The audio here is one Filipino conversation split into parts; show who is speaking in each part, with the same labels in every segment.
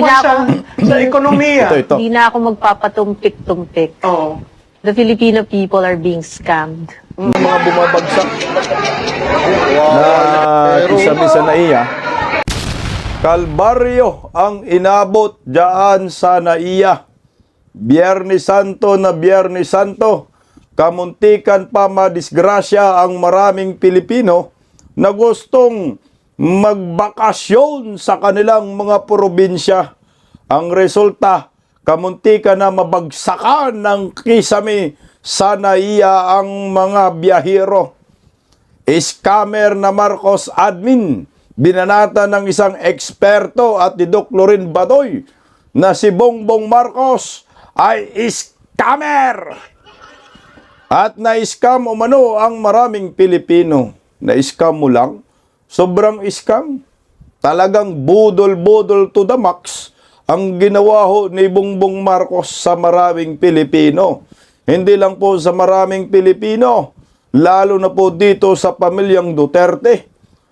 Speaker 1: sa ekonomiya.
Speaker 2: Ito.
Speaker 3: Hindi na ako magpapatumpik-tumpik.
Speaker 1: Oo.
Speaker 3: The Filipino people are being scammed.
Speaker 2: Mga bumabagsak na kisame sa NAIA. Kalbaryo ang inabot dyan sa NAIA. Biyernes Santo na Biyernes Santo, kamuntikan pa madisgrasya ang maraming Pilipino na gustong magbakasyon sa kanilang mga probinsya. Ang resulta, kamuntikan na mabagsakan ng kisame sa NAIA ang mga biyahero. Scammer na Marcos admin, binanata ng isang eksperto at ni Doc Lorin Badoy na si Bongbong Marcos ay scammer. At na-scam umano ang maraming Pilipino. Na-scam mo lang? Sobrang scam. Talagang budol-budol to the max ang ginawa ho ni Bongbong Marcos sa maraming Pilipino. Hindi lang po sa maraming Pilipino, lalo na po dito sa pamilyang Duterte.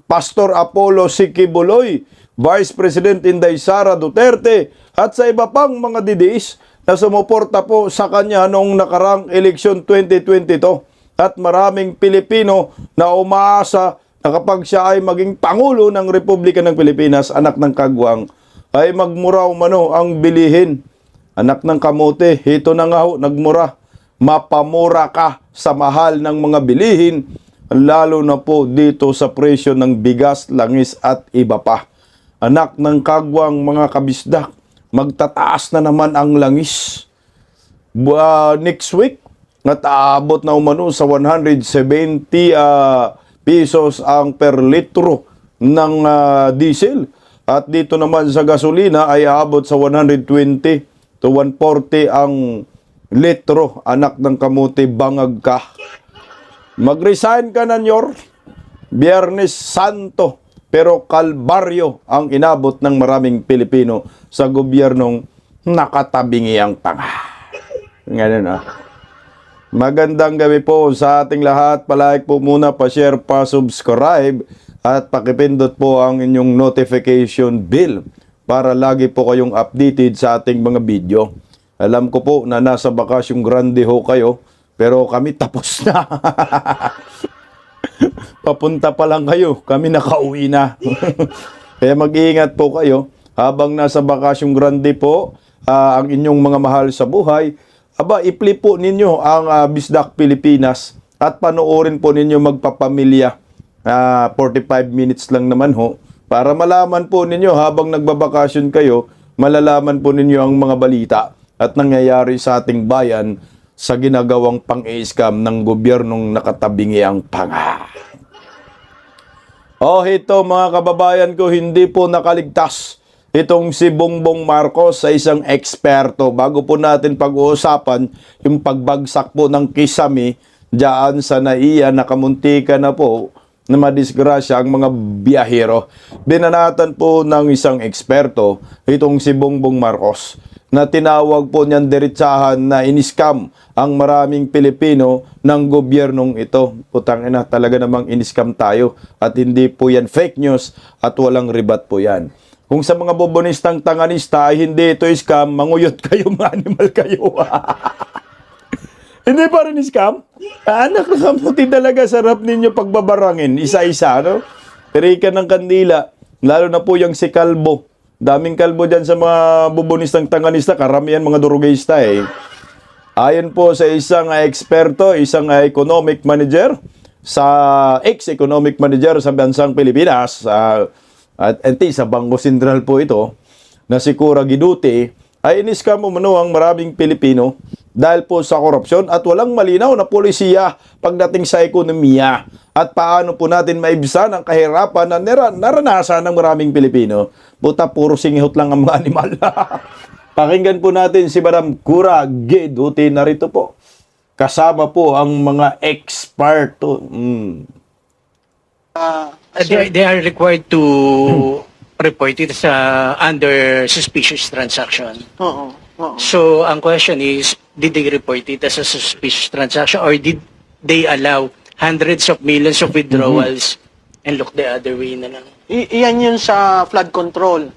Speaker 2: Pastor Apollo Siquibuloy, Vice President Inday Sara Duterte, at sa iba pang mga didiis na sumuporta po sa kanya noong nakarang eleksyon 2022. At maraming Pilipino na umaasa na kapag siya ay maging Pangulo ng Republika ng Pilipinas, anak ng kagwang, ay magmura umano ang bilihin. Anak ng kamote, ito na nga ho, nagmura. Mapamura ka sa mahal ng mga bilihin, lalo na po dito sa presyo ng bigas, langis at iba pa. Anak ng kagwang mga kabisdak, magtataas na naman ang langis. Next week, nataabot na umano sa 170 pesos ang per litro ng diesel. At dito naman sa gasolina ay aabot sa 120 to 140 ang litro. Anak ng kamuti, bangag ka. Mag-resign ka na, Nyor. Biyernes Santo. Pero kalbaryo ang inabot ng maraming Pilipino sa gobyernong nakatabingi ang tanga. Ganun Magandang gabi po sa ating lahat. Palike po muna, pa-share, pa-subscribe at pakipindot po ang inyong notification bell para lagi po kayong updated sa ating mga video. Alam ko po na nasa bakasyong grande ho kayo, pero kami tapos na. Papunta pa lang kayo, kami nakauwi na. Kaya mag-iingat po kayo habang nasa bakasyong grande po ang inyong mga mahal sa buhay. Aba, i-play po ninyo ang Bisdak Pilipinas at panoorin po ninyo magpapamilya. 45 minutes lang naman ho. Para malaman po ninyo habang nagbabakasyon kayo, malalaman po ninyo ang mga balita at nangyayari sa ating bayan sa ginagawang pang-i-scam ng gobyernong nakatabingi ang panga. Ito mga kababayan ko, hindi po nakaligtas itong si Bongbong Marcos sa isang eksperto. Bago po natin pag-uusapan yung pagbagsak po ng kisame dyan sa NAIA, nakamuntika na po na madisgrasya ang mga biyahero. Binanatan po ng isang eksperto itong si Bongbong Marcos na tinawag po niyan diretsahan na in-scam ang maraming Pilipino ng gobyernong ito. Putang ina, talaga namang in-scam tayo at hindi po yan fake news at walang ribat po yan. Kung sa mga bobonistang tanganista ay hindi ito scam, manguyot kayo, animal kayo. Hindi pa rin scam? Anak, nakamuti talaga, sarap ninyo pagbabarangin, isa-isa, no? Tirikan ng kandila, lalo na po yung si Kalbo. Daming kalbo dyan sa mga bubonistang tanganista, karamihan mga durugista eh. Ayon po sa isang eksperto, isang economic manager, ex-economic manager sa bansang Pilipinas, at sa Bangko Sentral po ito, na si Cura Guiduti, ay in-scam umano ang maraming Pilipino dahil po sa korupsyon at walang malinaw na polisiya pagdating sa ekonomiya. At paano po natin maibsan ang kahirapan na naranasan ng maraming Pilipino? Puta, puro singihot lang ang mga animal. Pakinggan po natin si Madam Cura Guiduti, narito po. Kasama po ang mga eksperto.
Speaker 4: They are required to report it under suspicious transaction.
Speaker 1: Oo.
Speaker 4: So, ang question is, did they report it as a suspicious transaction or did they allow hundreds of millions of withdrawals and look the other way na lang?
Speaker 1: Iyan yun sa flood control.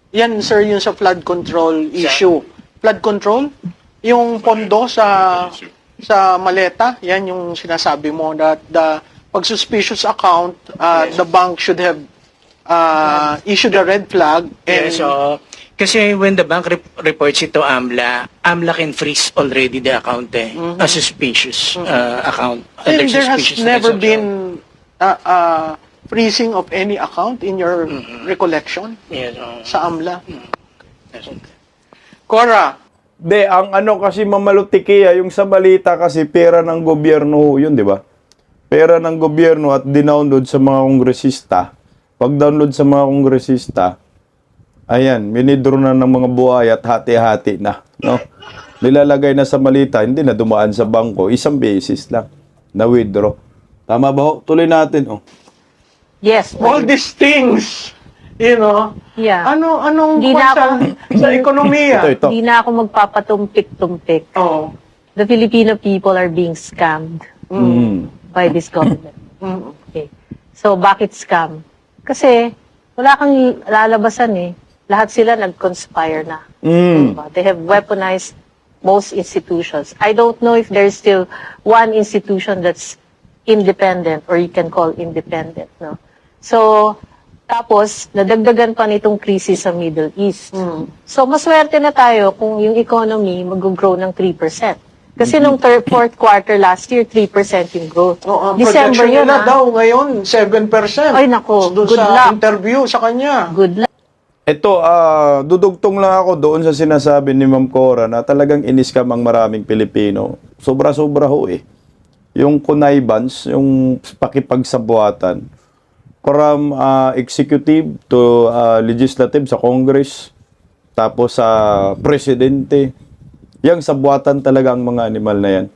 Speaker 1: Yan, sir, yung sa flood control issue. Flood control? Yung pondo sa maleta, yan yung sinasabi mo that the pag suspicious account, the bank should have issued a red flag. And
Speaker 4: Yeah, so, kasi when the bank reports it to AMLA, AMLA can freeze already the account a suspicious account.
Speaker 1: and
Speaker 4: under
Speaker 1: there has
Speaker 4: suspicious
Speaker 1: never
Speaker 4: transaction.
Speaker 1: been freezing of any account in your recollection
Speaker 4: Yeah, so,
Speaker 1: sa AMLA.
Speaker 4: yes.
Speaker 1: Cora,
Speaker 2: De, ang ano kasi mamalutikiya, yung sa balita kasi pera ng gobyerno ho yun, di ba? Pera ng gobyerno at dinownload sa mga kongresista. Pag download sa mga kongresista, ayan, minidro na ng mga buhay at hati-hati na. No? Nilalagay na sa malita, hindi na dumaan sa bangko, isang beses lang na withdraw. Tama ba ho? Tuloy natin. Oh.
Speaker 3: Yes.
Speaker 1: all these things,
Speaker 3: Yeah.
Speaker 1: anong
Speaker 3: Hindi na
Speaker 1: kwan sa ekonomiya?
Speaker 2: Ito.
Speaker 3: Hindi na ako magpapatumpik-tumpik.
Speaker 1: Oh.
Speaker 3: The Filipino people are being scammed by this government. Okay. So, bakit scam? Kasi, wala kang lalabasan eh. Lahat sila nag-conspire na. Diba? They have weaponized most institutions. I don't know if there's still one institution that's independent or you can call independent. No? So, tapos, nadagdagan pa nitong krisis sa Middle East. So, maswerte na tayo kung yung economy mag-grow ng 3%. Kasi nung fourth quarter last year, 3% yung growth.
Speaker 1: Oh, ang
Speaker 3: December
Speaker 1: projection
Speaker 3: yun,
Speaker 1: nila
Speaker 3: ah.
Speaker 1: daw ngayon, 7%.
Speaker 3: Ay, nako,
Speaker 1: Doon
Speaker 3: good
Speaker 1: sa
Speaker 3: luck.
Speaker 1: interview sa kanya.
Speaker 3: Good luck.
Speaker 2: Ito, dudugtong lang ako doon sa sinasabi ni Ma'am Cora na talagang iniskam ang maraming Pilipino. Sobra-sobra ho eh. Yung connivance, yung pakipagsabuatan, from executive to legislative sa Congress, tapos sa presidente, yang sabuatan talaga ang mga animal na yan.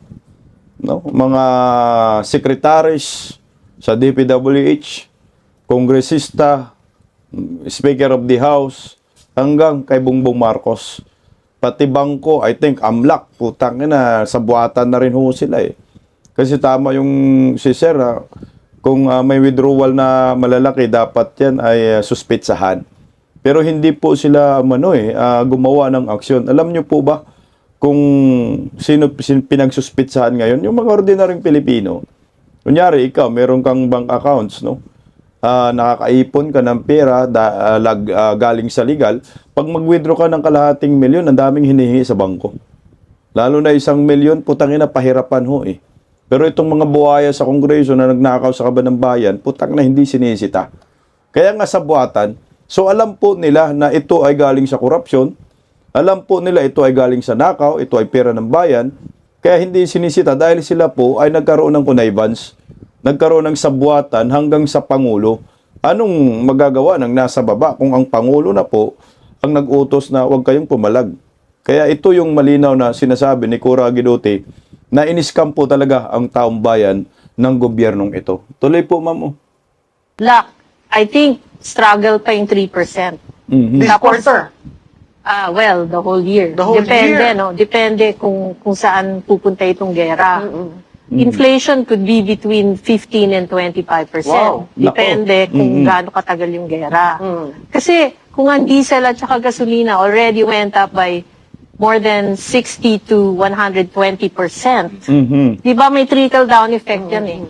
Speaker 2: No? Mga secretaries sa DPWH, kongresista, Speaker of the House, hanggang kay Bongbong Marcos. Pati bangko, I think, amlak, putang ina, sabuatan na rin ho sila eh. Kasi tama yung si Sir, kung may withdrawal na malalaki, dapat yan ay suspitsahan. Pero hindi po sila gumawa ng aksyon. Alam niyo po ba kung sino pinagsuspitsahan ngayon? Yung mga ordinaryong Pilipino. Kunyari, ikaw, meron kang bank accounts, no? Nakakaipon ka ng pera galing sa legal. Pag mag-withdraw ka ng kalahating milyon, ang daming hinihingi sa bangko. Lalo na 1 milyon, putang ina, pahirapan ho eh. Pero itong mga buhaya sa Kongreso na nagnakaw sa kaban ng bayan, putang na hindi sinisita. Kaya nga sa buhatan, so alam po nila na ito ay galing sa korupsyon, alam po nila ito ay galing sa nakaw, ito ay pera ng bayan, kaya hindi sinisita dahil sila po ay nagkaroon ng connivance, nagkaroon ng sabuatan hanggang sa Pangulo. Anong magagawa ng nasa baba kung ang Pangulo na po ang nag-utos na huwag kayong pumalag? Kaya ito yung malinaw na sinasabi ni Cora Aguidote na iniskam po talaga ang taong bayan ng gobyernong ito. Tuloy po, ma'am.
Speaker 3: Luck. I think struggle pa yung 3%.
Speaker 1: This
Speaker 3: Tapos,
Speaker 1: quarter.
Speaker 3: Well, the whole year.
Speaker 1: The whole
Speaker 3: Depende,
Speaker 1: year.
Speaker 3: no? Depende kung saan pupunta itong gera. Inflation could be between 15 and 25%.
Speaker 1: Wow.
Speaker 3: Depende kung gaano katagal yung gera. Kasi kung ang diesel at saka gasolina already went up by more than 60 to 120%. Di ba may trickle-down effect yan eh.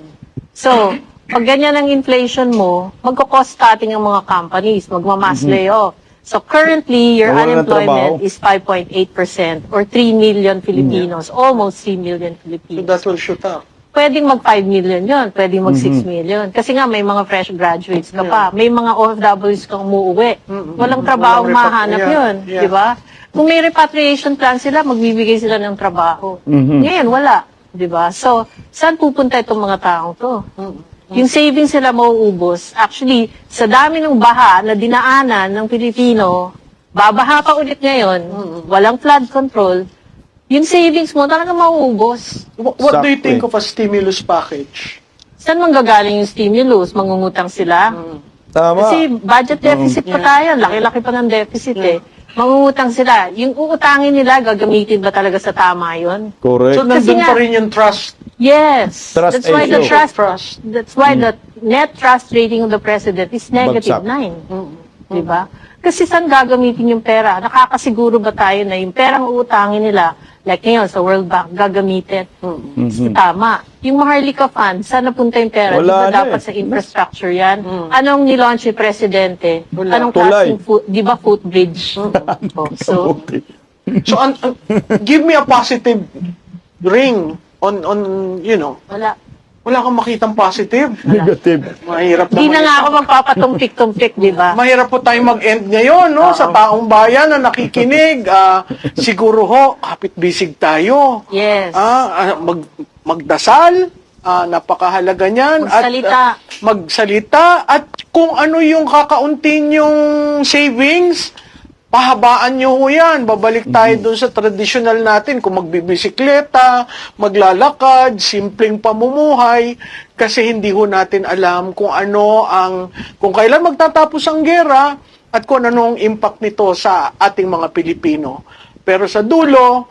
Speaker 3: So, pag ganyan ang inflation mo, magko-cost cutting ang mga companies, magmamass layoff. So currently, your
Speaker 2: Nawalan ng
Speaker 3: unemployment
Speaker 2: trabaho.
Speaker 3: is 5.8% or 3 million Filipinos, almost 3 million
Speaker 1: So
Speaker 3: Filipinos.
Speaker 1: that will shoot up.
Speaker 3: Pwedeng mag 5 million yon, pwedeng mag 6 million. Kasi nga may mga fresh graduates ka pa, may mga OFWs kang umuwi. Walang trabaho
Speaker 1: Walang
Speaker 3: mahanap yun,
Speaker 1: yeah.
Speaker 3: di ba? Kung may repatriation plan sila, magbibigay sila ng trabaho. Ngayon, wala, di ba? So, saan pupunta itong mga taong to? Yung savings sila mauubos. Actually, sa dami ng baha na dinaanan ng Pilipino, babaha pa ulit ngayon, walang flood control, yung savings mo talaga mauubos.
Speaker 1: What do you
Speaker 2: Sakto
Speaker 1: think
Speaker 2: eh.
Speaker 1: of a stimulus package?
Speaker 3: Saan manggagaling yung stimulus? Mangungutang sila?
Speaker 2: Tama.
Speaker 3: Kasi budget deficit pa tayo. Laki-laki pa ng deficit eh. Mangungutang sila. Yung uutangin nila, gagamitin ba talaga sa tama yun?
Speaker 2: Correct.
Speaker 1: So nandun
Speaker 3: nga-
Speaker 1: pa rin yung trust.
Speaker 3: Yes.
Speaker 2: Trust
Speaker 3: That's why the
Speaker 2: issue.
Speaker 3: That's why the net trust rating of the president is negative
Speaker 2: Bagsak.
Speaker 3: 9. Diba? Kasi saan gagamitin yung pera? Nakakasiguro ba tayo na yung perang uutangin nila, like ngayon sa World Bank, gagamitin? So, tama. Yung Maharlika Fund, saan napunta yung pera?
Speaker 2: Wala
Speaker 3: Di ba
Speaker 2: na
Speaker 3: dapat
Speaker 2: eh.
Speaker 3: sa infrastructure yan? Anong nilaunch ni Presidente? Anong
Speaker 2: Tulay.
Speaker 3: klaseng di ba footbridge? Oh, so,
Speaker 2: Okay.
Speaker 1: So, give me a positive ring on
Speaker 3: wala.
Speaker 1: wala kang makitang positive.
Speaker 2: Negative.
Speaker 1: Mahirap
Speaker 3: Di
Speaker 1: naman.
Speaker 3: na nga ako magpapatumpik-tumpik, di ba?
Speaker 1: Mahirap po tayo mag-end ngayon, no? Sa taong bayan na nakikinig. Siguro ho, kapit-bisig tayo.
Speaker 3: Yes.
Speaker 1: Magdasal, napakahalaga niyan.
Speaker 3: Magsalita.
Speaker 1: Magsalita. At kung ano yung kakauntin yung savings, pahabaan nyo ho yan. Babalik tayo dun sa traditional natin. Kung magbibisikleta, maglalakad, simpleng pamumuhay. Kasi hindi ho natin alam kung kung kailan magtatapos ang gera at kung ano ang impact nito sa ating mga Pilipino. Pero sa dulo,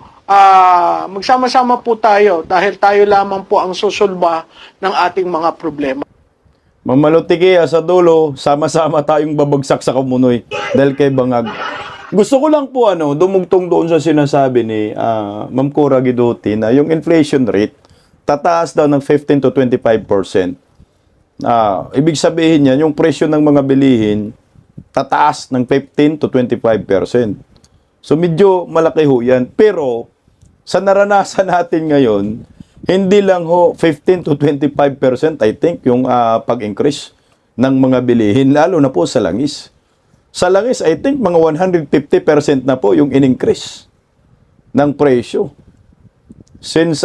Speaker 1: magsama-sama po tayo dahil tayo lamang po ang susulba ng ating mga problema.
Speaker 2: Mamalutiki sa dulo, sama-sama tayong babagsak sa kumunoy dahil kay Bangag. Gusto ko lang po dumugtong doon sa sinasabi ni Ma'am Cora Guidotti na yung inflation rate tataas daw ng 15 to 25%. Ibig sabihin niya, yung presyo ng mga bilihin tataas ng 15 to 25%. So medyo malaki ho yan. Pero sa naranasan natin ngayon, hindi lang ho 15 to 25% I think yung pag-increase ng mga bilihin, lalo na po sa langis. Sa langis, I think mga 150% na po yung in-increase ng presyo. Since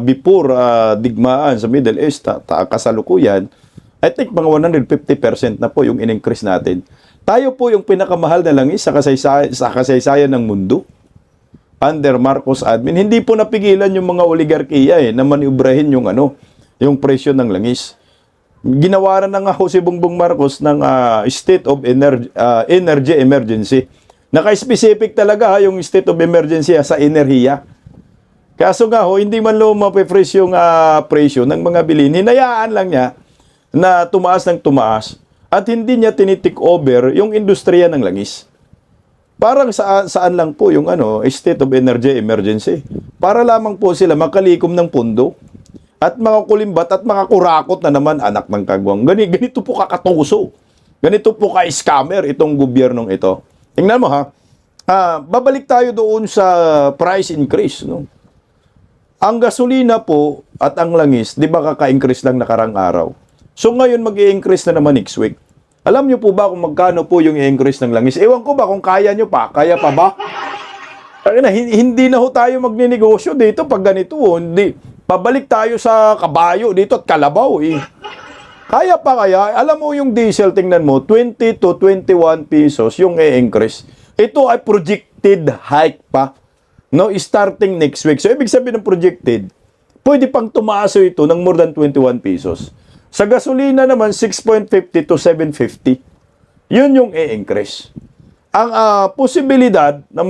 Speaker 2: before digmaan sa Middle East, kasalukuyan, I think mga 150% na po yung in-increase natin. Tayo po yung pinakamahal na langis sa kasaysayan ng mundo. Under Marcos admin, hindi po napigilan yung mga oligarkiya na maniubrahin yung presyo ng langis. Ginawaran na nga si Bongbong Marcos ng state of energy emergency. Naka-specific talaga yung state of emergency sa enerhiya. Kaso nga hindi man mape-freeze yung presyo ng mga bilhin. Hinayaan lang niya na tumaas ng tumaas at hindi niya tinitik over yung industriya ng langis. Parang saan lang po yung state of energy emergency. Para lamang po sila makalikom ng pundo. At mga kulimbat at mga kurakot na naman anak ng kagwang. Ganito po kakatuso. Ganito po ka-scammer itong gobyernong ito. Tingnan mo babalik tayo doon sa price increase. No? Ang gasolina po at ang langis, di ba kaka-increase lang nakarang araw? So ngayon mag-i-increase na naman next week. Alam niyo po ba kung magkano po yung i-increase ng langis? Ewan ko ba kung kaya niyo pa? Kaya pa ba? Hindi na ho tayo magninegosyo dito pag ganito. Hindi. Pabalik tayo sa kabayo dito at kalabaw Kaya pa kaya? Alam mo yung diesel, tingnan mo, 20 to 21 pesos yung i-increase. Ito ay projected hike pa. No, starting next week. So, ibig sabihin ng projected, pwede pang tumaas ito ng more than 21 pesos. Sa gasolina naman, 6.50 to 7.50. Yun yung i-increase. Ang posibilidad na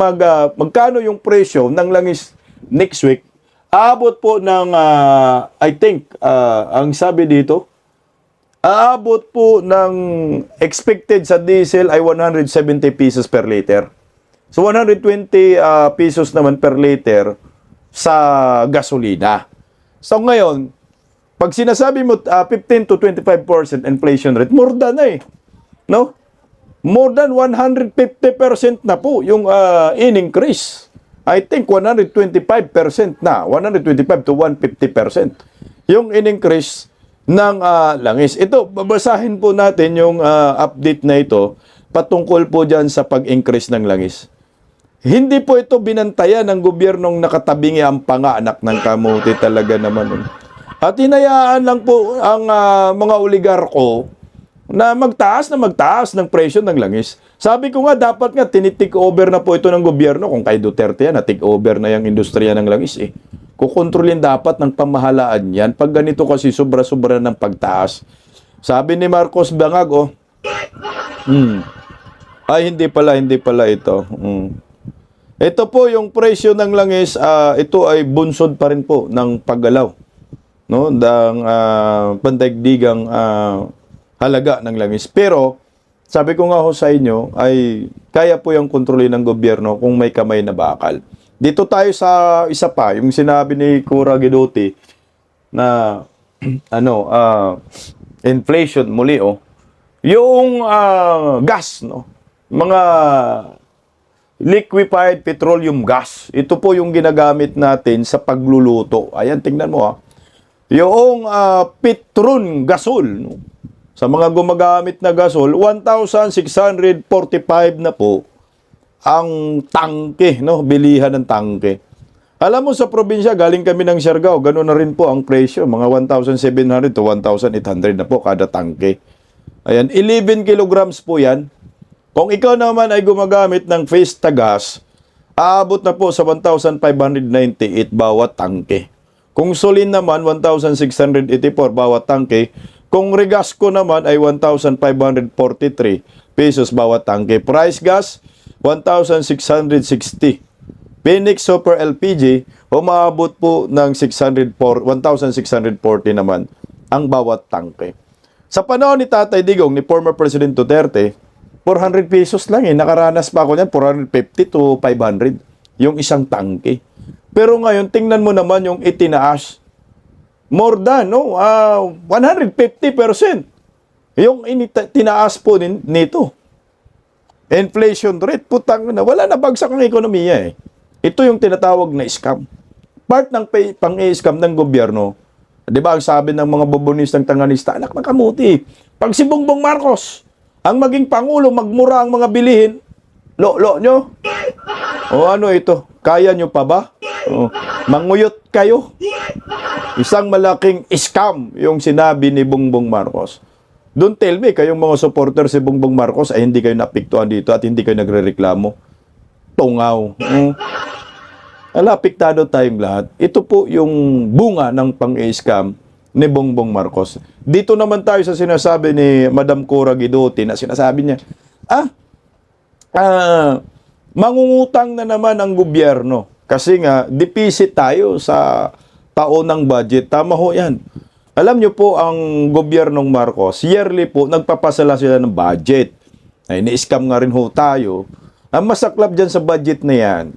Speaker 2: magkano yung presyo ng langis next week, aabot po ng, I think, ang sabi dito, aabot po ng expected sa diesel ay 170 pesos per liter. So, 120 pesos naman per liter sa gasolina. So, ngayon, pag sinasabi mo 15 to 25% inflation rate, more than no? More than 150% na po yung in-increase. I think 125% na, 125 to 150% yung in-increase ng langis. Ito, babasahin po natin yung update na ito patungkol po dyan sa pag-increase ng langis. Hindi po ito binantayan ng gobyernong nakatabingi ang panga-anak ng kamuti talaga naman. At hinayaan lang po ang mga oligarko na magtaas ng presyo ng langis. Sabi ko nga, dapat nga tinitik over na po ito ng gobyerno. Kung kay Duterte yan, natik over na yung industriya ng langis Kukontrolin dapat ng pamahalaan yan. Pag ganito kasi sobra-sobra ng pagtaas. Sabi ni Marcos Bangag, ay hindi pala ito. Ito po yung presyo ng langis, ito ay bunsod pa rin po ng paggalaw. Ng pandaigdigang halaga ng langis. Pero, sabi ko nga ho sa inyo, ay kaya po yung kontrolin ng gobyerno kung may kamay na bakal. Dito tayo sa isa pa, yung sinabi ni Cora Guidotti na inflation muli yung gas, no, mga liquefied petroleum gas, ito po yung ginagamit natin sa pagluluto. Ayan, tingnan mo yung Petron gasol, no, sa mga gumagamit na gasol, 1,645 na po ang tangke, no, bilihan ng tangke. Alam mo, sa probinsya, galing kami ng Siargao, gano'n na rin po ang presyo, mga 1,700 to 1,800 na po kada tangke. Ayan, 11 kilograms po yan. Kung ikaw naman ay gumagamit ng Fiesta gas, aabot na po sa 1,598 bawat tangke. Kung Solin naman, 1,684 bawat tangke. Kung Regasco naman ay 1,543 pesos bawat tangke. Price gas, 1,660. Phoenix Super LPG, umaabot po ng 1,640 naman ang bawat tangke. Sa panahon ni Tatay Digong, ni former President Duterte, 400 pesos lang Nakaranas pa ako niyan, 450 to 500 yung isang tangke. Pero ngayon, tingnan mo naman yung itinaas. More than, 150%. Yung tinaas po nito. Inflation rate, putang na, wala na, bagsak ang ekonomiya Ito yung tinatawag na scam. Part ng pang-i-scam ng gobyerno. Di ba ang sabi ng mga bobonistang tanganista, anak ng kamuti, pag si Bongbong Marcos ang maging pangulo, magmura ang mga bilihin, lo nyo? O ano ito? Kaya nyo pa ba? Manguyot kayo? Isang malaking scam yung sinabi ni Bongbong Marcos. Don't tell me, kayong mga supporter si Bongbong Marcos ay hindi kayo napiktuan dito at hindi kayo nagrereklamo. Tungaw. Apiktado tayong lahat. Ito po yung bunga ng pang-scam ni Bongbong Marcos. Dito naman tayo sa sinasabi ni Madam Cora Guidotti na sinasabi niya, mangungutang na naman ang gobyerno kasi nga deficit tayo sa taonang budget. Tama ho yan. Alam niyo po, ang gobyernong Marcos, yearly po, nagpapasala sila ng budget. Ay, ni-scam nga rin ho tayo. Ang masaklap dyan sa budget na yan,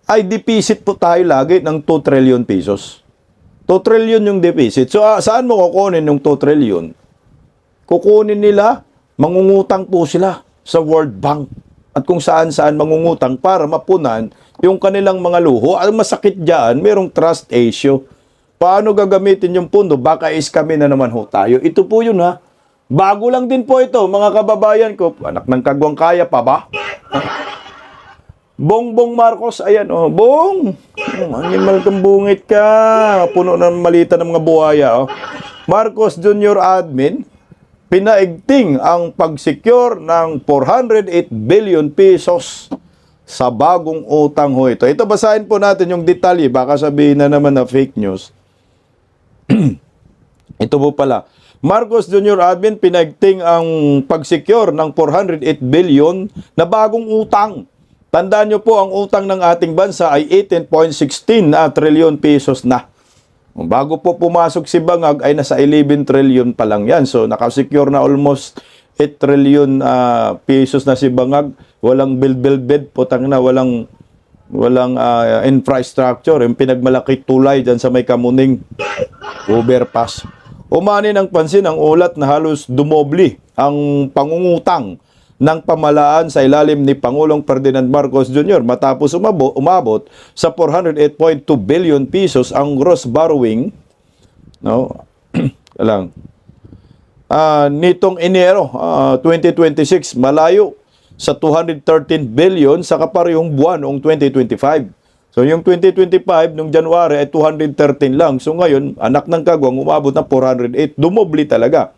Speaker 2: ay deficit po tayo lagi ng 2 trillion pesos. 2 trillion yung deficit. So, saan mo kukunin yung 2 trillion? Kukunin nila, mangungutang po sila sa World Bank. At kung saan-saan mangungutang para mapunan yung kanilang mga luho. Ang masakit dyan, merong trust issue. Paano gagamitin yung pundo? Baka iskamin na naman ho tayo. Ito po yun Bago lang din po ito, mga kababayan ko. Anak ng kagwang kaya pa ba? Bongbong Marcos, ayan Bong! Animal kang bungit ka. Puno ng malita ng mga buhaya Marcos Jr. Admin, pinaigting ang pag-secure ng 408 billion pesos sa bagong utang ho ito. Ito, basahin po natin yung detalye. Baka sabihin na naman na fake news. Ito po pala. Marcos Jr. Admin, pinaigting ang pag-secure ng 408 billion na bagong utang. Tandaan nyo po, ang utang ng ating bansa ay 18.16 trillion pesos na. Bago po pumasok si Bangag ay nasa 11 trillion pa lang yan. So nakasecure na almost 8 trillion pesos na si Bangag. Walang bed, putang na, walang infrastructure. Yung pinagmalaki tulay dyan sa may Kamuning overpass. Umani ng pansin ang ulat na halos dumobli ang pangungutang ng pamalaan sa ilalim ni Pangulong Ferdinand Marcos Jr. matapos umabot sa 408.2 billion pesos ang gross borrowing nitong Enero 2026, malayo sa 213 billion sa kaparehong buwan noong 2025. So yung 2025 nung January ay 213 lang. So ngayon, anak ng kagwang, umabot na 408. Dumobli talaga.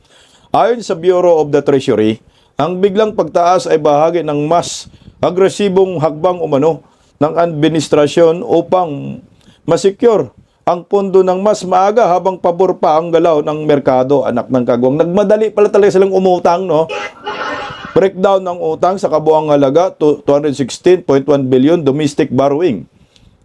Speaker 2: Ayon sa Bureau of the Treasury, ang biglang pagtaas ay bahagi ng mas agresibong hakbang umano ng administrasyon upang masecure ang pondo ng mas maaga habang pabor pa ang galaw ng merkado, anak ng kagwang. Nagmadali pala talaga silang umutang, Breakdown ng utang sa kabuang halaga, 216.1 billion domestic borrowing,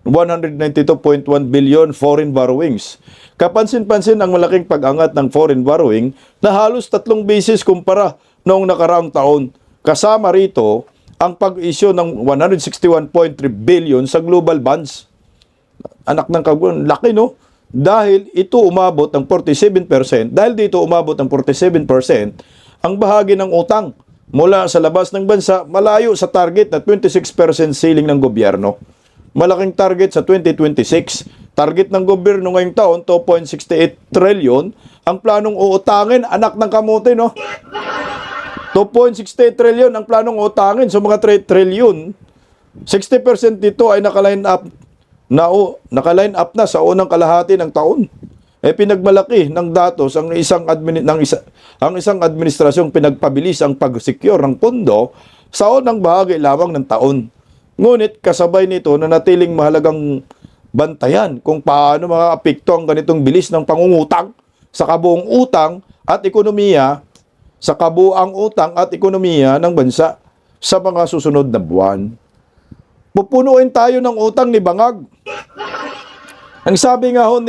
Speaker 2: 192.1 billion foreign borrowings. Kapansin-pansin ang malaking pag-angat ng foreign borrowing na halos 3 beses kumpara noong nakaraang taon. Kasama rito ang pag-issue ng 161.3 billion sa global bonds. Anak ng kagulan, laki no? Dahil ito umabot ng 47%, dahil dito umabot ng 47% ang bahagi ng utang mula sa labas ng bansa, malayo sa target na 26% ceiling ng gobyerno. Malaking target sa 2026. Target ng gobyerno ngayong taon, 2.68 trillion. Ang planong uutangin, anak ng kamote, no? 2.68 trillion ang planong utangin. So mga 3 trillion, 60% dito ay nakaline up na sa unang kalahati ng taon. Pinagmalaki ng datos ang isang administrasyong pinagpabilis ang pag-secure ng pondo sa unang bahagi lamang ng taon. Ngunit kasabay nito na natiling mahalagang bantayan kung paano makaapekto ang ganitong bilis ng pangungutang sa kabuang utang at ekonomiya ng bansa sa mga susunod na buwan. Pupunuin tayo ng utang ni Bangag. Ang sabi nga ho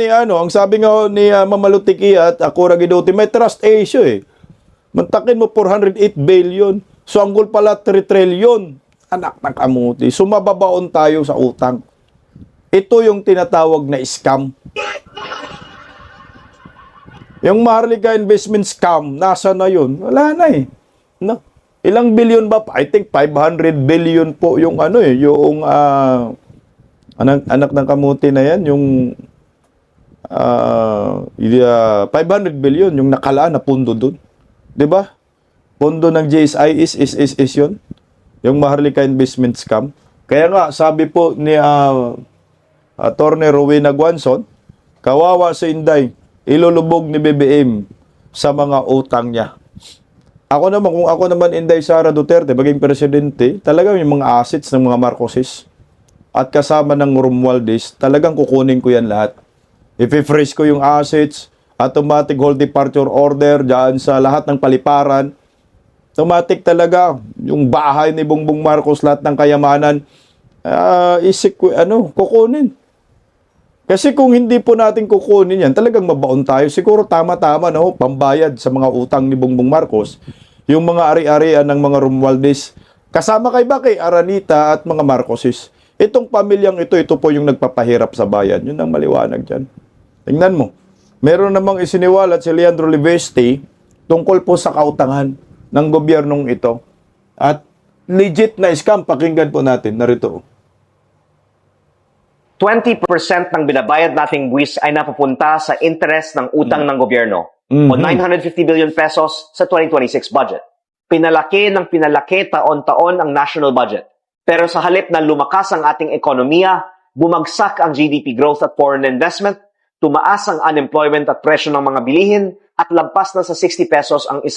Speaker 2: ni Mamalutiki at Akura Giduti, may trust issue eh. Mantakin mo 408 billion. So ang goal pala 3 trillion. Anak ng kamuti. So mababaon tayo sa utang. Ito yung tinatawag na scam. Yung Maharlika investment scam, nasa na yun? Wala na eh. No? Ilang billion ba? I think 500 billion po yung anak ng kamuti na yan, yung 500 billion yung nakalaan na pundo doon. 'Di ba? Pundo ng GSI is yun. Yung Maharlika investment scam. Kaya nga, sabi po ni Attorney Rowena Guanzon, kawawa si Inday, ilulubog ni BBM sa mga utang niya. Kung ako naman Inday Sara Duterte, maging presidente, talaga yung mga assets ng mga Marcoses at kasama ng Romualdez, talagang kukunin ko yan lahat. I-freeze ko yung assets, automatic hold departure order dyan sa lahat ng paliparan. Automatic talaga, yung bahay ni Bongbong Marcos, lahat ng kayamanan, kukunin. Kasi kung hindi po natin kukunin yan, talagang mabaon tayo. Siguro tama-tama na pambayad sa mga utang ni Bongbong Marcos, yung mga ari-arian ng mga Romualdez, kasama kay Aranita at mga Marcoses. Itong pamilyang ito po yung nagpapahirap sa bayan. Yun ang maliwanag dyan. Tingnan mo. Meron namang isiniwalat si Leandro Liveste tungkol po sa kautangan ng gobyernong ito. At legit na scam, pakinggan po natin. Narito.
Speaker 5: 20% ng binabayad nating buwis ay napupunta sa interest ng utang ng gobyerno o 950 billion pesos sa 2026 budget. Pinalaki taon-taon ang national budget. Pero sa halip na lumakas ang ating ekonomiya, bumagsak ang GDP growth at foreign investment, tumaas ang unemployment at presyo ng mga bilihin, at lampas na sa 60 pesos ang $1.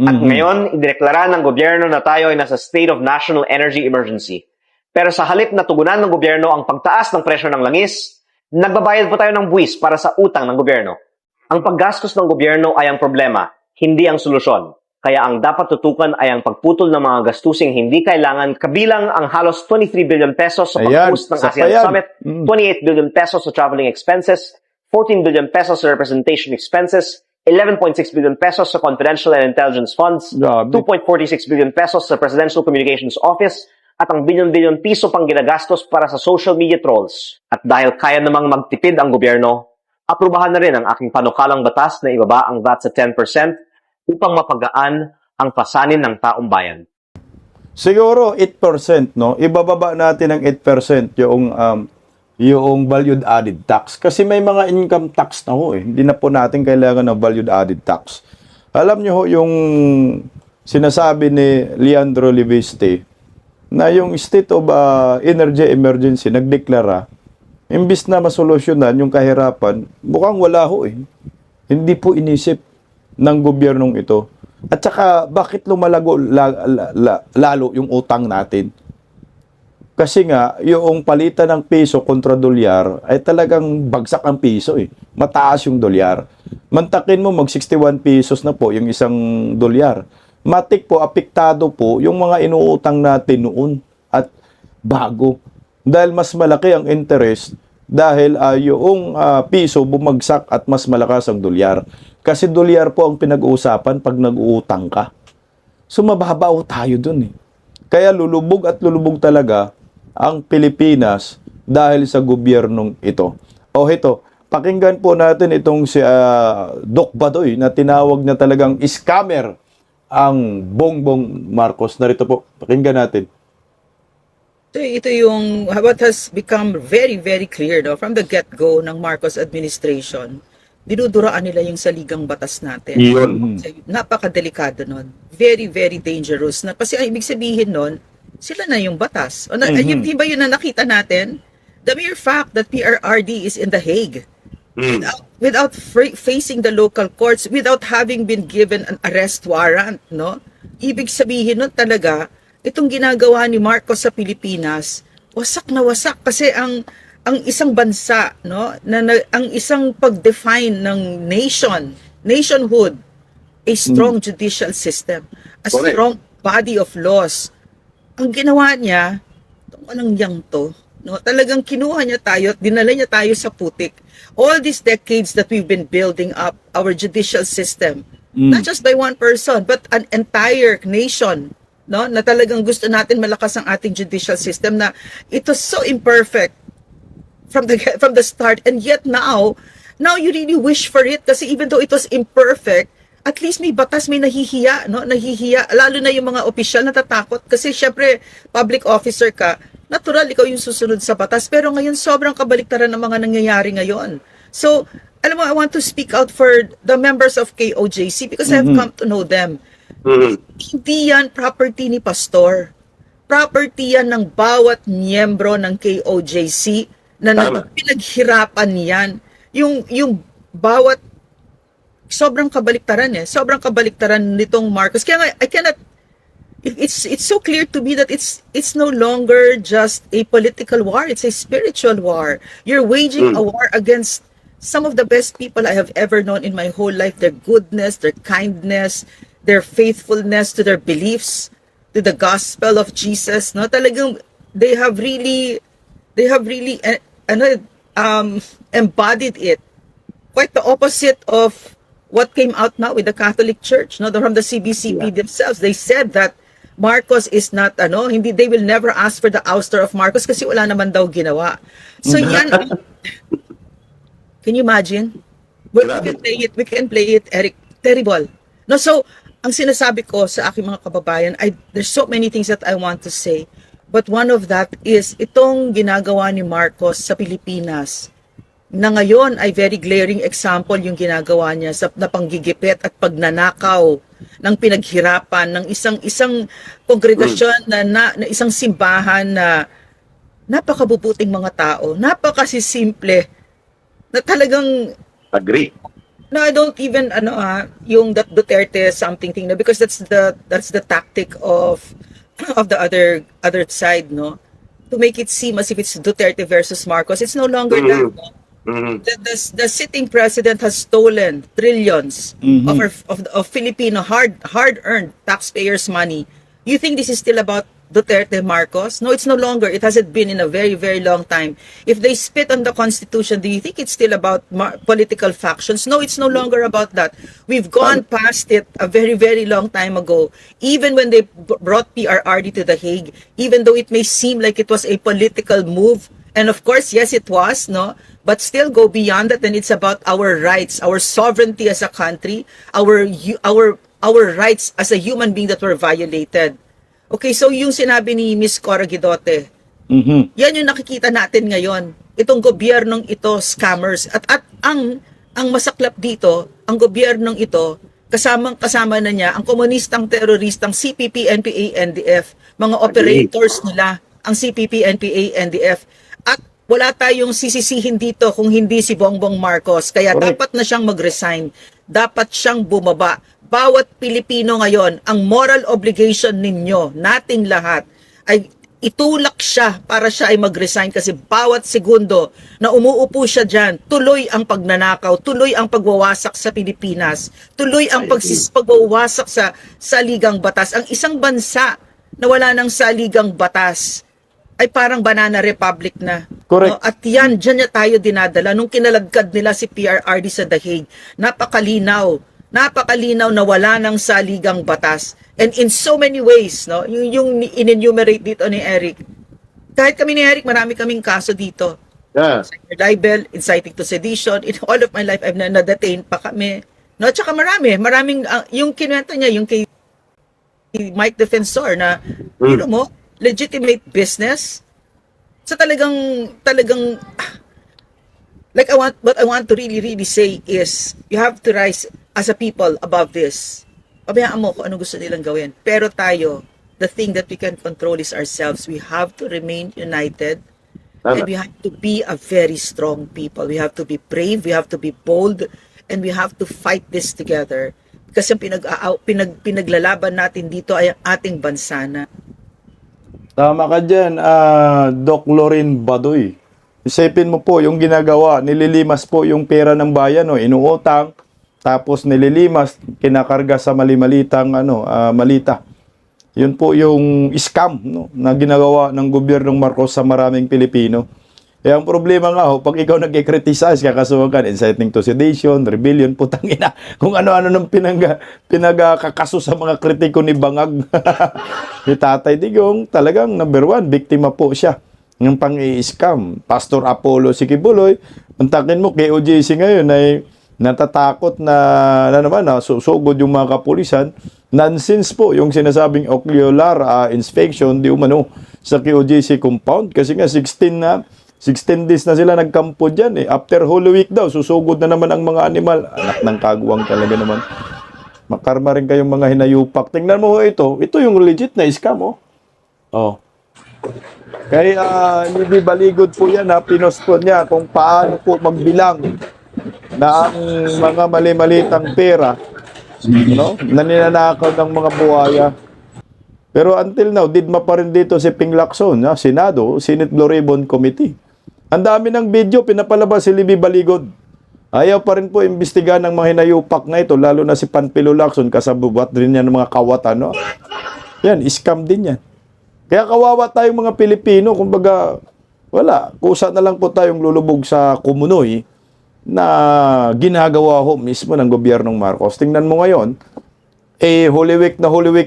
Speaker 5: At ngayon, ideklara ng gobyerno na tayo ay nasa state of national energy emergency. Pero sa halip na tugunan ng gobyerno ang pagtaas ng presyo ng langis, nagbabayad po tayo ng buwis para sa utang ng gobyerno. Ang paggastos ng gobyerno ay ang problema, hindi ang solusyon. Kaya ang dapat tutukan ay ang pagputol ng mga gastusing hindi kailangan, kabilang ang halos 23 billion pesos sa pag-host ng ASEAN Summit, 28 billion pesos sa traveling expenses, 14 billion pesos sa representation expenses, 11.6 billion pesos sa confidential and intelligence funds, 2.46 billion pesos sa Presidential Communications Office, at ang bilyon-bilyon piso pang ginagastos para sa social media trolls. At dahil kaya namang magtipid ang gobyerno, aprubahan na rin ang aking panukalang batas na ibaba ang VAT sa 10% upang mapagaan ang pasanin ng taong bayan.
Speaker 2: Siguro 8%, no? Ibababa natin ng 8% yung valued added tax. Kasi may mga income tax na ho eh. Hindi na po natin kailangan ng valued added tax. Alam nyo ho yung sinasabi ni Leandro Liveste na yung state of energy emergency nagdeklara, imbis na masolusyonan yung kahirapan, mukhang wala ho eh. Hindi po inisip ng gobyernong ito. At saka, bakit lumalago lalo yung utang natin? Kasi nga, yung palitan ng piso kontra dolyar, ay talagang bagsak ang piso eh. Mataas yung dolyar. Mantakin mo, mag 61 pesos na po yung isang dolyar. Matik po, apektado po yung mga inuutang natin noon at bago. Dahil mas malaki ang interest, dahil yung piso bumagsak at mas malakas ang dolyar. Kasi dolyar po ang pinag-uusapan pag nag-uutang ka. So mababaw tayo dun eh. Kaya lulubog at lulubog talaga ang Pilipinas dahil sa gobyernong ito. O ito, pakinggan po natin itong si Doc Badoy na tinawag na talagang scammer ang Bongbong Marcos. Narito po, pakinggan natin.
Speaker 6: So ito yung what has become very, very clear no, from the get-go ng Marcos administration. Dinuduraan nila yung saligang batas natin. So, napakadelikado nun. Very, very dangerous. Kasi ang ibig sabihin nun, sila na yung batas. Yung ba yun na nakita natin? The mere fact that PRRD is in The Hague, without facing the local courts, without having been given an arrest warrant, no? Ibig sabihin nun talaga, itong ginagawa ni Marcos sa Pilipinas, wasak na wasak kasi ang isang bansa, no, ang isang pag-define ng nationhood, a strong judicial system, a strong body of laws. Ang ginawa niya, walang yang to, no, talagang kinuha niya tayo at dinala niya tayo sa putik. All these decades that we've been building up our judicial system, not just by one person, but an entire nation, no, na talagang gusto natin malakas ang ating judicial system na ito so imperfect from the start, and yet now you really wish for it kasi even though it was imperfect, at least may batas, may nahihiya, no? Nahihiya, lalo na yung mga opisyal natatakot kasi syempre public officer ka, natural ikaw yung susunod sa batas, pero ngayon sobrang kabaliktaran ng mga nangyayari ngayon. So, alam mo, I want to speak out for the members of KOJC because I've come to know them. Hindi yan property ni pastor. Property yan ng bawat miyembro ng KOJC na pinaghirapan niyan. Yung bawat sobrang kabaliktaran sobrang kabaliktaran nitong Marcos. Kaya nga, I cannot, it's so clear to me that it's no longer just a political war, it's a spiritual war. You're waging a war against some of the best people I have ever known in my whole life, their goodness, their kindness, their faithfulness to their beliefs, to the gospel of Jesus. No, talagang they have really embodied it. Quite the opposite of what came out now with the Catholic Church, no, from the CBCP themselves. They said that Marcos is not, hindi, they will never ask for the ouster of Marcos kasi wala naman daw ginawa. So yan, can you imagine? We can play it, Eric. Terrible. No, so, ang sinasabi ko sa aking mga kababayan, there's so many things that I want to say. But one of that is itong ginagawa ni Marcos sa Pilipinas na ngayon ay very glaring example yung ginagawa niya sa panggigipit at pagnanakaw ng pinaghirapan ng isang kongregasyon na isang simbahan na napakabubuting mga tao, napakasisimple na talagang
Speaker 7: Agree.
Speaker 6: no, I don't even yung that Duterte something thing, no, because that's the tactic of the other side, no, to make it seem as if it's Duterte versus Marcos. It's no longer that. No? The sitting president has stolen trillions of Filipino hard-earned taxpayers' money. You think this is still about Duterte, Marcos? No, it's no longer. It hasn't been in a very, very long time. If they spit on the Constitution, do you think it's still about political factions? No, it's no longer about that. We've gone past it a very, very long time ago. Even when they brought PRRD to The Hague, even though it may seem like it was a political move, and of course, yes, it was, no? But still go beyond that, and it's about our rights, our sovereignty as a country, our rights as a human being that were violated. Okay, so yung sinabi ni Miss Cora Guidote, yan yung nakikita natin ngayon. Itong gobyernong ito, scammers. At ang masaklap dito, ang gobyernong ito, kasama na niya ang komunistang teroristang CPP, NPA, NDF, mga operators nila, ang CPP, NPA, NDF. At wala tayong sisisihin dito kung hindi si Bongbong Marcos. Kaya dapat na siyang mag-resign. Dapat siyang bumaba. Bawat Pilipino ngayon, ang moral obligation ninyo, nating lahat, ay itulak siya para siya ay mag-resign kasi bawat segundo na umuupo siya dyan, tuloy ang pagnanakaw, tuloy ang pagwawasak sa Pilipinas, tuloy ang pagwawasak sa saligang batas. Ang isang bansa na wala ng saligang batas ay parang banana republic na.
Speaker 2: Correct.
Speaker 6: No? At yan, dyan niya tayo dinadala. Nung kinaladkad nila si PRRD sa The Hague, napakalinaw napakalinaw na wala ng saligang batas. And in so many ways, no, yung in-enumerate dito ni Eric, kahit kami ni Eric, marami kaming kaso dito.
Speaker 1: Yeah.
Speaker 6: Libel, inciting to sedition. In all of my life, I've na-detain pa kami. No, tsaka maraming, yung kinuwento niya, yung kay Mike Defensor na, you know mo, legitimate business. So talagang, like what I want to really say is, you have to rise as a people above this. Pabayaan mo kung ano gusto nilang gawin. Pero tayo, the thing that we can control is ourselves. We have to remain united. And we have to be a very strong people. We have to be brave, we have to be bold, and we have to fight this together. Kasi pinaglalaban natin dito ay ang ating bansa na.
Speaker 2: Tama ka dyan, Doc Lorin Badoy. Isipin mo po yung ginagawa, nililimas po yung pera ng bayan, no? Inuutang, tapos nililimas, kinakarga sa mali-malitang malita. Yun po yung scam, no, na ginagawa ng gobyernong Marcos sa maraming Pilipino. Eh, ang problema nga pag ikaw nag-criticize, kakasuhan ka, inciting to sedition, rebellion, putang ina, kung ano-ano nang pinagkakaso sa mga kritiko ni Bangag. Ni Tatay Digong, talagang number one, biktima po siya ng pang-i-scam. Pastor Apollo Sikibuloy, antakin mo, KOJC ngayon ay natatakot na susugod yung mga kapulisan. Nonsense po yung sinasabing ocular inspection di umano sa QOJC compound kasi nga 16 days na sila nagkampo dyan. After Holy Week daw, susugod na naman ang mga animal. Anak ng kaguwang talaga naman. Makarma rin kayong mga hinayupak. Tingnan mo ito yung legit na scam. Kaya hindi baligod po yan, pinost po niya kung paano po magbilang na ang mga mali-malitang pera, na ninanakaw ng mga buhaya. Pero until now, didma pa rin dito si Ping Lacson, Senado, Senate Blue Ribbon Committee. Ang dami ng video, pinapalabas si Libby Baligod. Ayaw pa rin po imbestigahan ng mga hinayupak na ito, lalo na si Panpilo Lacson, kasabubat rin yan ng mga kawatan. Yan, scam din yan. Kaya kawawa tayong mga Pilipino, kumbaga, wala, kusa na lang po tayong lulubog sa kumunoy na ginagawa mismo ng gobyernong Marcos. Tingnan mo ngayon, Holy Week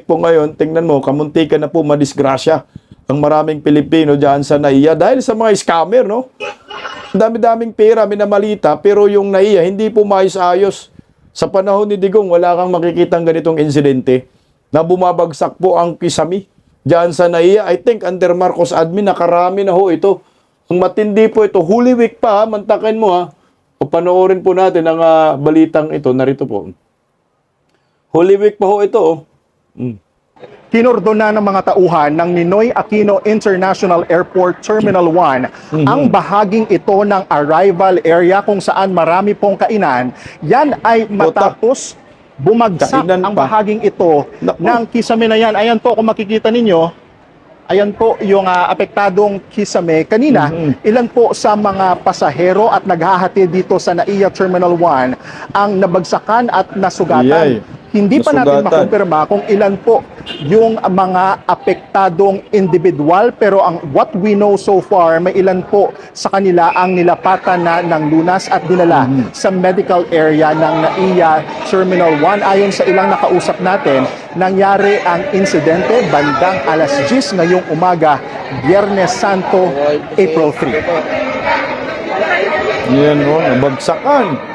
Speaker 2: po ngayon, tingnan mo, kamuntikan na po madisgrasya ang maraming Pilipino dyan sa NAIA dahil sa mga scammer, no? Ang dami-daming pera, minamalita, pero yung NAIA hindi po maayos-ayos. Sa panahon ni Digong, wala kang makikitang ganitong insidente na bumabagsak po ang kisami dyan sa NAIA. I think under Marcos admin, nakarami na ito. Ang matindi po ito, Holy Week pa, mantakin mo O panoorin po natin ang balitang ito. Narito po. Holy Week pa ito.
Speaker 7: Kinordona ng mga tauhan ng Ninoy Aquino International Airport Terminal 1 ang bahaging ito ng arrival area kung saan marami pong kainan. Yan ay matapos bumagsak
Speaker 2: Kainan
Speaker 7: ang
Speaker 2: pa.
Speaker 7: bahaging ito
Speaker 2: Naku.
Speaker 7: ng kisame na yan. Ayan po, kung makikita ninyo, ayan po yung apektadong kisame. Kanina, ilan po sa mga pasahero at naghahatid dito sa NAIA Terminal 1 ang nabagsakan at nasugatan.
Speaker 2: Iyay.
Speaker 7: Hindi pa natin
Speaker 2: Nasugatan.
Speaker 7: makumpirma kung ilan po yung mga apektadong individual, pero ang what we know so far, may ilan po sa kanila ang nilapatan na ng lunas at dinala sa medical area ng NAIA Terminal 1. Ayon sa ilang nakausap natin, nangyari ang insidente bandang alas 10 ngayong umaga, Biyernes Santo, April 3.
Speaker 2: Yan nabagsakan.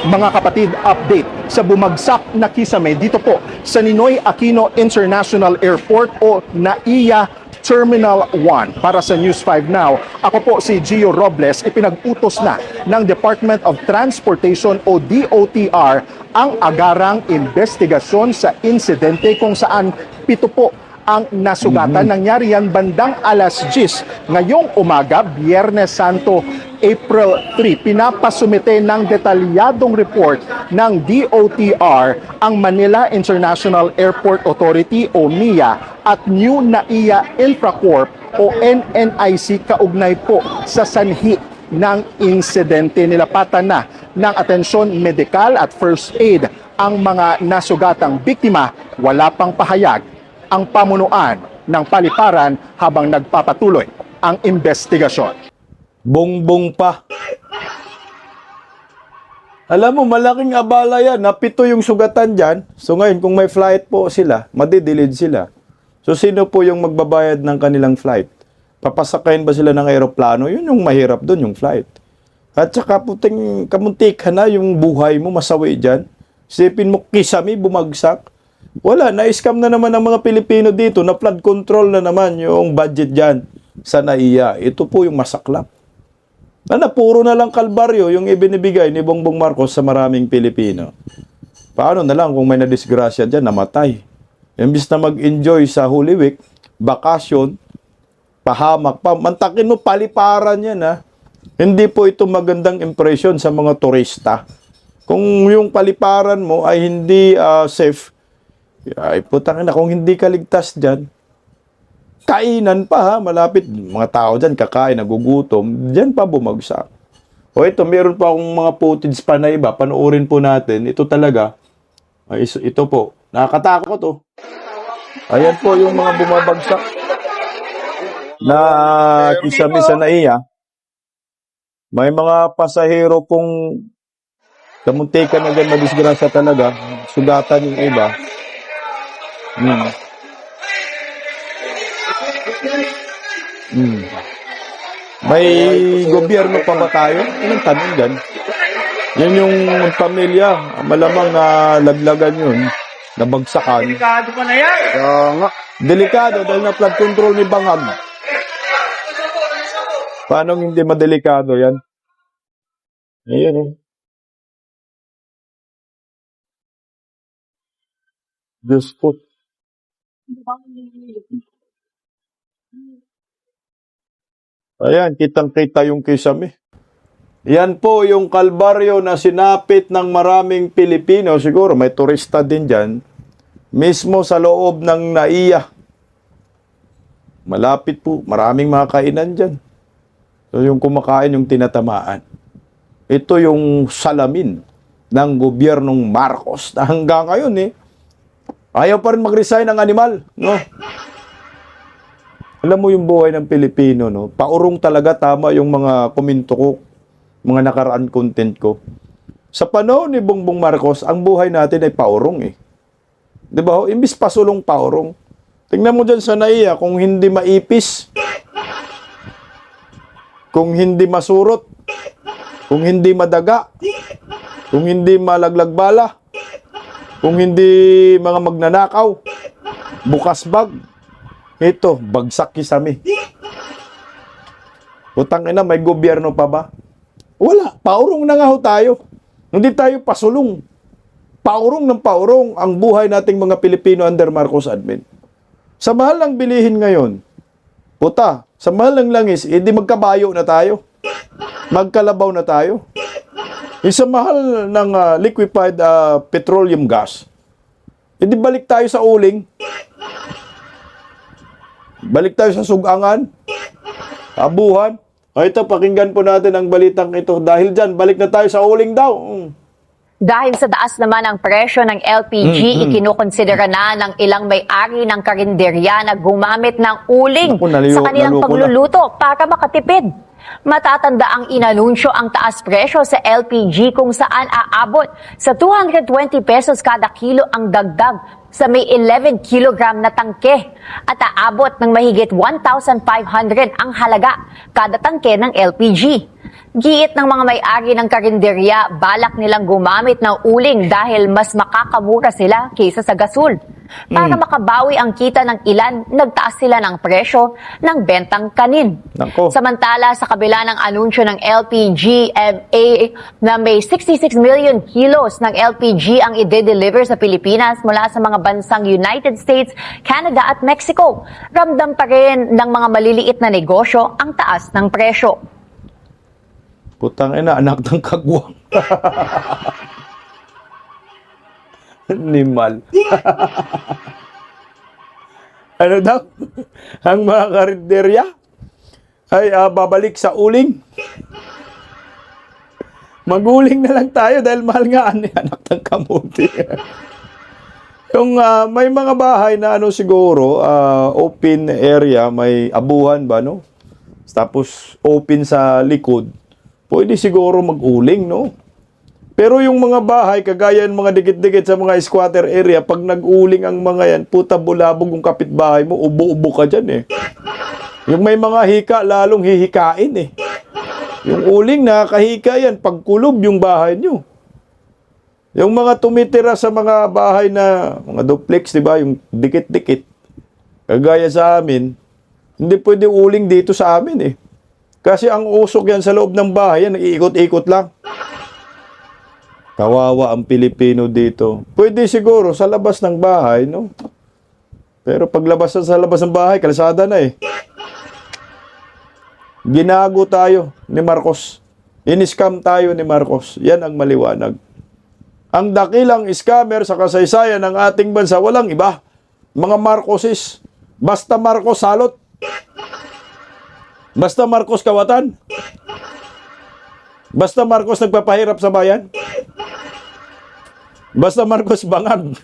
Speaker 7: Mga kapatid, update sa bumagsak na kisame dito po sa Ninoy Aquino International Airport o NAIA Terminal 1. Para sa News 5 Now, ako po si Gio Robles, ipinag-utos na ng Department of Transportation o DOTR ang agarang investigasyon sa insidente kung saan 7 po ang nasugatan. Nangyari yan bandang alas 10 ngayong umaga, Biyernes Santo, April 3. Pinapasumite ng detalyadong report ng DOTR ang Manila International Airport Authority o MIA at New NAIA Infracorp o NNIC kaugnay po sa sanhi ng insidente. Nilapatan na ng atensyon medikal at first aid ang mga nasugatang biktima. Wala pang pahayag ang pamunuan ng paliparan habang nagpapatuloy ang investigasyon.
Speaker 2: Bongbong pa. Alam mo, malaking abala yan. Napito yung sugatan dyan. So ngayon, kung may flight po sila, madidelete sila. So sino po yung magbabayad ng kanilang flight? Papasakayin ba sila ng aeroplano? Yun yung mahirap doon, yung flight. At saka puting kamuntikan na yung buhay mo, masawi dyan. Sipin mo, kisame, bumagsak. Wala, na-scam na naman ang mga Pilipino dito. Na flood control na naman yung budget dyan sa NAIA. Ito po yung masaklap. Puro na lang kalbaryo yung ibinibigay ni Bongbong Marcos sa maraming Pilipino. Paano na lang kung may nadisgrasya dyan, namatay? Imbis na mag-enjoy sa Holy Week, bakasyon, pahamak pa, mantakin mo, paliparan yan ha. Hindi po ito magandang impression sa mga turista. Kung yung paliparan mo ay hindi safe, ay putang na, kung hindi ka ligtas dyan, kainan pa ha, malapit, mga tao dyan, kakain, nagugutom, dyan pa bumagsak. O ito, meron pa akong mga footage pa na iba, panoorin po natin, ito talaga, ito po, nakakatakot to. Ayan po yung mga bumabagsak na kisame sa NAIA. May mga pasahero pong kamuntikan na dyan, madisgrasya talaga, sugatan yung iba. May gobyerno pa ba tayo? Anong tanong dyan? Yan yung pamilya, malamang laglagan yun, nabagsakan. Delikado pa na yan. Delikado dahil na flood control ni Bangag. Paano hindi madelikado yan? Ayan eh. Diyos po. Ayan, kitang-kita yung kisame. Yan po yung kalbaryo na sinapit ng maraming Pilipino. Siguro may turista din dyan. Mismo sa loob ng NAIA. Malapit po, maraming mga kainan dyan. So yung kumakain, yung tinatamaan. Ito yung salamin ng gobyernong Marcos na hanggang ngayon ayaw pa rin mag-resign ng animal, no? Alam mo yung buhay ng Pilipino, no? Paurong talaga, tama yung mga komento ko, mga nakaraan content ko. Sa panahon ni Bongbong Marcos, ang buhay natin ay paurong eh. 'Di ba? Imbis pasulong, paurong. Tingnan mo dyan sa NAIA, kung hindi maipis, kung hindi masurot, kung hindi madaga, kung hindi malaglag bala, kung hindi mga magnanakaw, bukas bag, ito, bagsak kisame. Utang ina, may gobyerno pa ba? Wala, paurong na nga ho tayo. Hindi tayo pasulong. Paurong ng paurong ang buhay nating mga Pilipino under Marcos admin. Sa mahal ng bilihin ngayon, puta, sa mahal ng langis, hindi magkabayo na tayo. Magkalabaw na tayo. Sa mahal ng liquefied petroleum gas, hindi balik tayo sa uling. Balik tayo sa sugangan, abuhan. Ito, pakinggan po natin ang balitang ito. Dahil dyan, balik na tayo sa uling daw.
Speaker 8: Dahil sa taas naman ang presyo ng LPG, ikinukonsidera na ng ilang may-ari ng karinderya na gumamit ng uling sa kanilang pagluluto para makatipid. Matatanda ang inanunsyo ang taas presyo sa LPG kung saan aabot sa 220 pesos kada kilo ang dagdag sa may 11 kilogram na tangke at aabot ng mahigit 1,500 ang halaga kada tangke ng LPG. Giit ng mga may-ari ng karinderya, balak nilang gumamit ng uling dahil mas makakamura sila kaysa sa gasul. Para makabawi ang kita ng ilan, nagtaas sila ng presyo ng bentang kanin.
Speaker 2: Nako.
Speaker 8: Samantala, sa kabila ng anunsyo ng LPGMA na may 66 million kilos ng LPG ang i-deliver sa Pilipinas mula sa mga bansang United States, Canada at Mexico, ramdam pa rin ng mga maliliit na negosyo ang taas ng presyo.
Speaker 2: Putang ina, anak ng kagwang. Animal. Ano daw? Ang mga karinderya ay babalik sa uling. Maguling na lang tayo dahil mahal nga anak ng kamuti. Yung may mga bahay na siguro open area, may abuhan ba, no? Tapos open sa likod. Pwede siguro mag-uling, no? Pero yung mga bahay, kagaya ng mga dikit-dikit sa mga squatter area, pag nag-uling ang mga yan, puta bulabog yung kapitbahay mo, ubo-ubo ka dyan eh. Yung may mga hika, lalong hihikain eh. Yung uling, nakakahika yan, pagkulob yung bahay nyo. Yung mga tumitira sa mga bahay na, mga duplex, di ba, yung dikit-dikit, kagaya sa amin, hindi pwede uling dito sa amin eh. Kasi ang usok yan sa loob ng bahay, yan, nag-iikot-ikot lang. Kawawa ang Pilipino dito. Pwede siguro sa labas ng bahay, no? Pero paglabas sa labas ng bahay, kalsada na eh. Ginago tayo ni Marcos. In-scam tayo ni Marcos. Yan ang maliwanag. Ang dakilang scammer sa kasaysayan ng ating bansa, walang iba. Mga Marcoses. Basta Marcos salot. Basta Marcos kawatan. Basta Marcos nagpapahirap sa bayan. Basta Marcos bangag.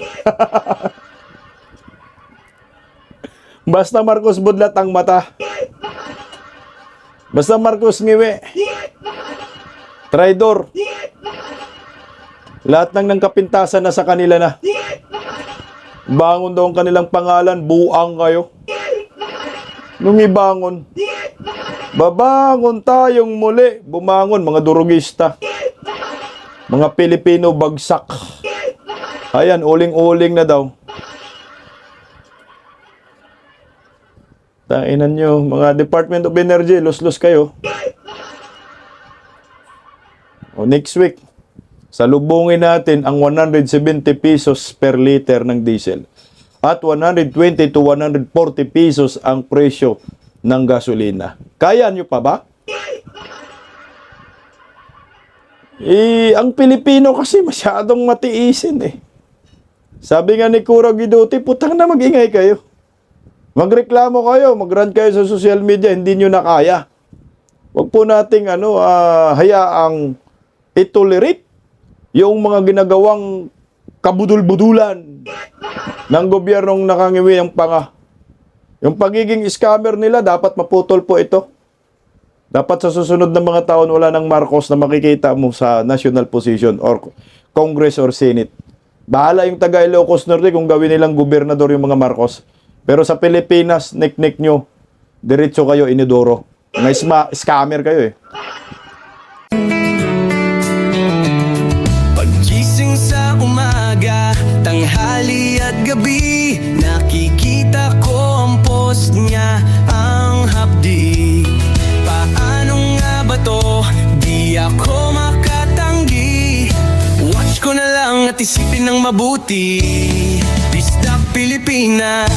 Speaker 2: Basta Marcos budlat ang mata. Basta Marcos ngiwi. Traidor. Lahat ng kapintasan na sa kanila na. Bangon daw ang kanilang pangalan, buang kayo. Nung ibangon, babangon tayong muli. Bumangon, mga durugista. Mga Pilipino bagsak. Ayan, uling-uling na daw. Tainan nyo, mga Department of Energy, los-los kayo. O next week, salubungin natin ang 170 pesos per liter ng diesel. At 120 to 140 pesos ang presyo ng gasolina. Kaya nyo pa ba? Ang Pilipino kasi masyadong matiisin eh. Sabi nga ni Kura Guidotti, putang na mag-ingay kayo. Magreklamo kayo, mag-rant kayo sa social media, hindi nyo na kaya. Huwag po nating hayaang itolerate yung mga ginagawang kabudul-budulan ng gobyernong nakangiwi ang panga. Yung pagiging scammer nila, dapat maputol po ito. Dapat sa susunod na mga taon, wala ng Marcos na makikita mo sa national position or Congress or Senate. Bahala yung taga Ilocos Norte kung gawin nilang gobernador yung mga Marcos. Pero sa Pilipinas, nik-nik nyo, diretso kayo inidoro. Mga scammer kayo eh.
Speaker 9: Pagising sa umaga, tanghali at gabi, nakikita ko ang post niya, ang hapdi. Paano nga ba to? Di ako makatanggi. Watch ko na lang at isipin ng mabuti. Bisdak Pilipinas.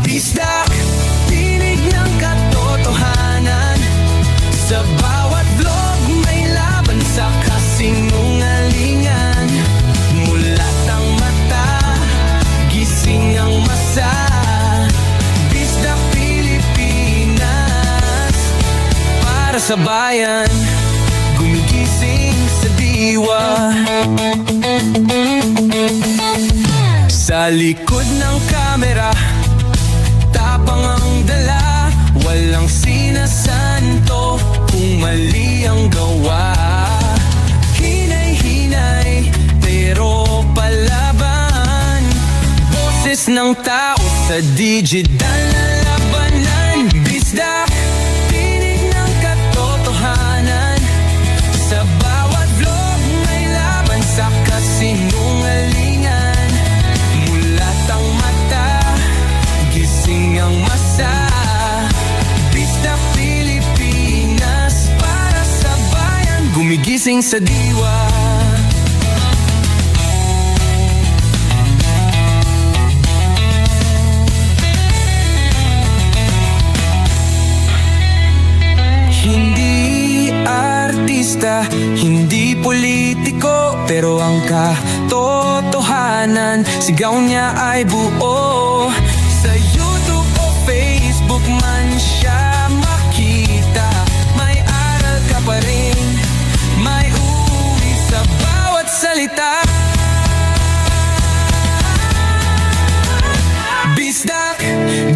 Speaker 9: Bisdak, tinig ng katotohanan. Sa bawat vlog may laban sa kasinungalingan. Mulat ang mata, gising ang masa. Bisdak Pilipinas, para sa bayan, gumigising sa diwa. Sa likod ng kamera, tapang ang dala, walang sinasanto kung mali ang gawa. Hinay-hinay, pero palaban. Boses ng tao sa digital na labanan. Bisdak, tinig ng katotohanan. Sa bawat vlog may laban sa kasinungalingan. Mulat ang mata, gising ang masa. Bisdak Pilipinas, para sa bayan, gumigising sa diwa. Hindi artista, hindi politiko, pero ang katotohanan, sigaw niya ay buo. Sa YouTube o Facebook man siya makita, may aral ka pa rin, may uwi sa bawat salita. Bisdak,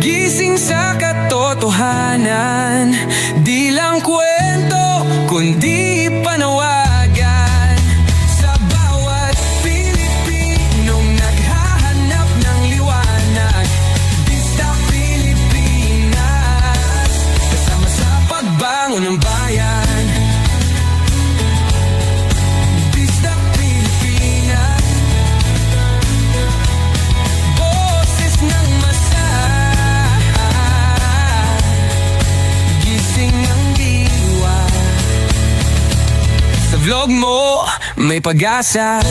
Speaker 9: gising sa katotohanan, di lang kwento kundi panawagan sa bawat Pilipinong naghahanap ng liwanag. Pista Pilipinas, kasama sa pagbangon ng bayan. Pista Pilipinas, boses ng masa, gising ang diwa. Sa vlog mo, may pag-asa.